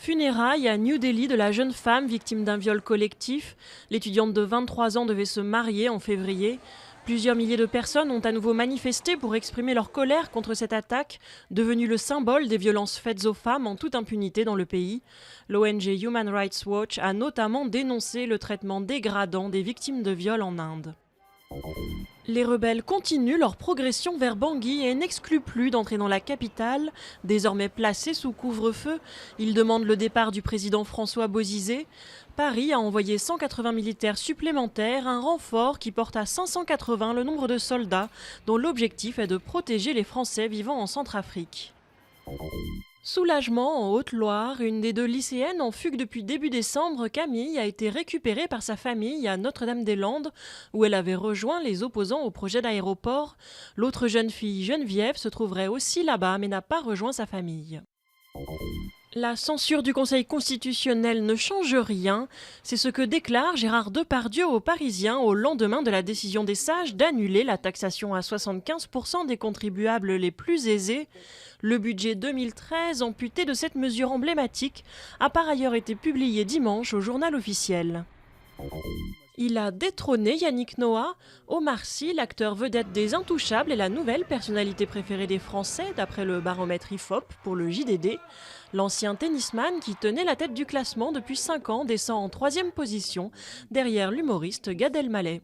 Funérailles à New Delhi de la jeune femme victime d'un viol collectif. L'étudiante de 23 ans devait se marier en février. Plusieurs milliers de personnes ont à nouveau manifesté pour exprimer leur colère contre cette attaque, devenue le symbole des violences faites aux femmes en toute impunité dans le pays. L'ONG Human Rights Watch a notamment dénoncé le traitement dégradant des victimes de viol en Inde. Les rebelles continuent leur progression vers Bangui et n'excluent plus d'entrer dans la capitale, désormais placée sous couvre-feu. Ils demandent le départ du président François Bozizé. Paris a envoyé 180 militaires supplémentaires, un renfort qui porte à 580 le nombre de soldats, dont l'objectif est de protéger les Français vivant en Centrafrique. Soulagement en Haute-Loire, une des deux lycéennes en fugue depuis début décembre, Camille, a été récupérée par sa famille à Notre-Dame-des-Landes, où elle avait rejoint les opposants au projet d'aéroport. L'autre jeune fille, Geneviève, se trouverait aussi là-bas, mais n'a pas rejoint sa famille. La censure du Conseil constitutionnel ne change rien, c'est ce que déclare Gérard Depardieu aux Parisiens au lendemain de la décision des sages d'annuler la taxation à 75% des contribuables les plus aisés. Le budget 2013, amputé de cette mesure emblématique, a par ailleurs été publié dimanche au Journal officiel. Il a détrôné Yannick Noah. Omar Sy, l'acteur vedette des Intouchables, est la nouvelle personnalité préférée des Français, d'après le baromètre IFOP pour le JDD. L'ancien tennisman qui tenait la tête du classement depuis 5 ans descend en 3e position, derrière l'humoriste Gad Elmaleh.